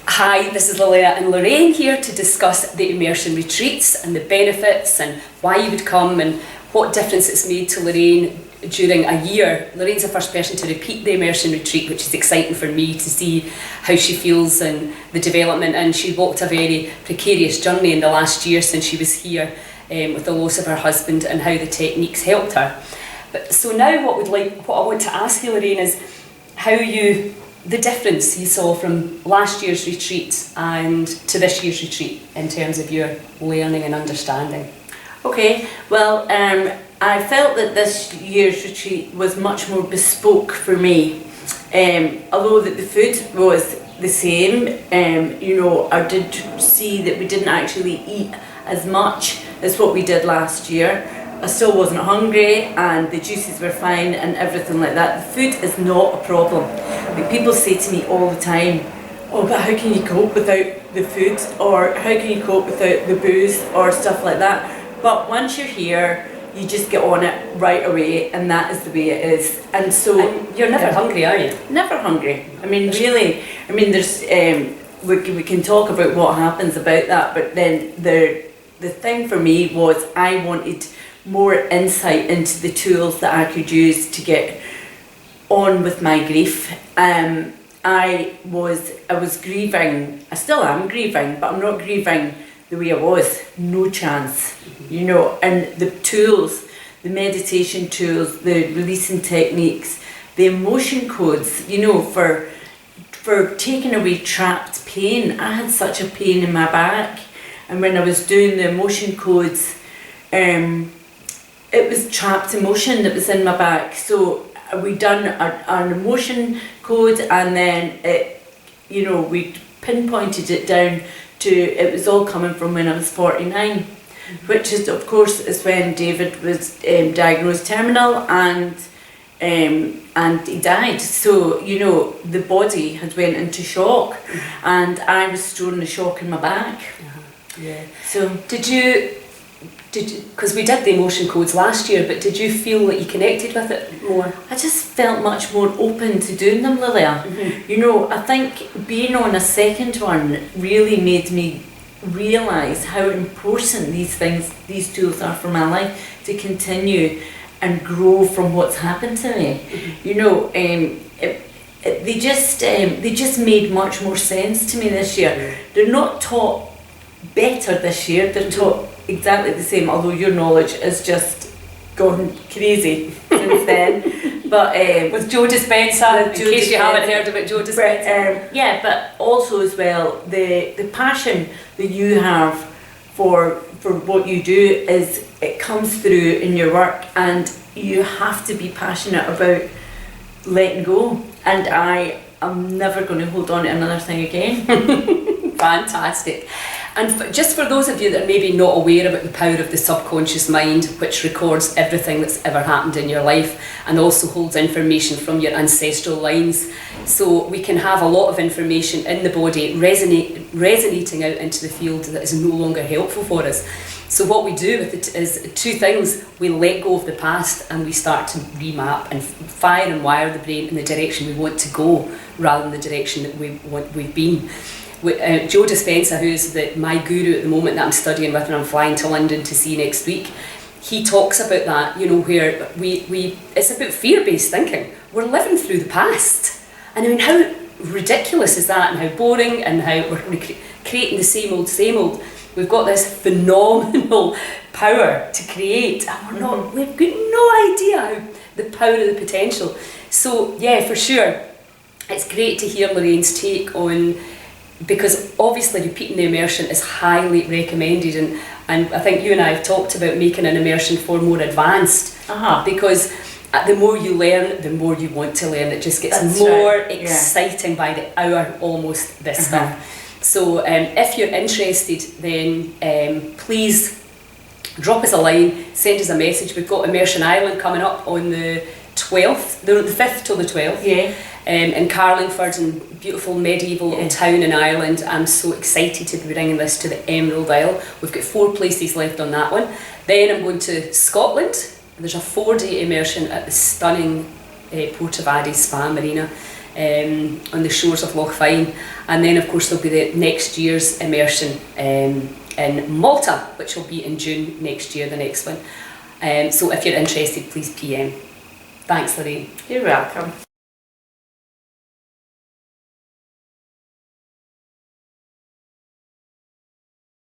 Hi, this is Lilia and Lawrain here to discuss the Immersion Retreats and the benefits and why you would come and what difference it's made to Lawrain during a year. Lorraine's the first person to repeat the Immersion Retreat, which is exciting for me to see how she feels and the development, and she walked a very precarious journey in the last year since she was here with the loss of her husband and how the techniques helped her. But so now what I want to ask you, Lawrain, is the difference you saw from last year's retreat and to this year's retreat in terms of your learning and understanding. Okay, well, I felt that this year's retreat was much more bespoke for me. Although that the food was the same, I did see that we didn't actually eat as much as what we did last year. I still wasn't hungry and the juices were fine and everything like that. The food is not a problem. Like, people say to me all the time, oh, but how can you cope without the food, or how can you cope without the booze or stuff like that? But once you're here, you just get on it right away, and that is the way it is. And so you're never hungry, are you? Never hungry. I mean, really. I mean, there's we can talk about what happens about that, but then the thing for me was I wanted more insight into the tools that I could use to get on with my grief. I was grieving. I still am grieving, but I'm not grieving the way I was. No chance, and the tools, the meditation tools, the releasing techniques, the emotion codes, for taking away trapped pain. I had such a pain in my back, and when I was doing the emotion codes, it was trapped emotion that was in my back. So we done an emotion code, and then we pinpointed it down to, it was all coming from when I was 49, which is, of course, is when David was diagnosed terminal and he died. So the body had went into shock, and I was storing the shock in my back. Yeah. So because we did the emotion codes last year, but did you feel that you connected with it more? I just felt much more open to doing them, Lilia. I think being on a second one really made me realise how important these tools are for my life to continue and grow from what's happened to me. They just made much more sense to me this year. They're not taught better this year, they're taught exactly the same, although your knowledge has just gone crazy since then. But with Joe Dispenza, in case you haven't heard about Joe Dispenza. Yeah, but also as well, the passion that you have for what you do it comes through in your work, and you have to be passionate about letting go. And I am never going to hold on to another thing again. Fantastic. And just for those of you that are maybe not aware about the power of the subconscious mind, which records everything that's ever happened in your life and also holds information from your ancestral lines, so we can have a lot of information in the body resonating out into the field that is no longer helpful for us. So what we do with it is two things. We let go of the past and we start to remap and fire and wire the brain in the direction we want to go rather than the direction that we've been. Joe Dispenza, who's my guru at the moment that I'm studying with and I'm flying to London to see next week, he talks about that, where it's about fear-based thinking. We're living through the past. And I mean, how ridiculous is that, and how boring, and how we're creating the same old. We've got this phenomenal power to create, and we've got no idea how the power of the potential. So yeah, for sure, it's great to hear Lorraine's take on, because obviously repeating the immersion is highly recommended, and I think you and I have talked about making an immersion for more advanced, because the more you learn, the more you want to learn. It just gets more exciting by the hour almost, this stuff. So if you're interested, then please drop us a line, send us a message. We've got Immersion Ireland coming up on the 12th, the 5th till the 12th. Yeah. In Carlingford, in beautiful medieval town in Ireland. I'm so excited to be bringing this to the Emerald Isle. We've got 4 places left on that one. Then I'm going to Scotland. There's a 4-day immersion at the stunning Portavadie Spa Marina on the shores of Loch Fyne. And then of course there'll be the next year's immersion in Malta, which will be in June next year, the next one. So if you're interested, please PM. Thanks, Lorraine. You're welcome.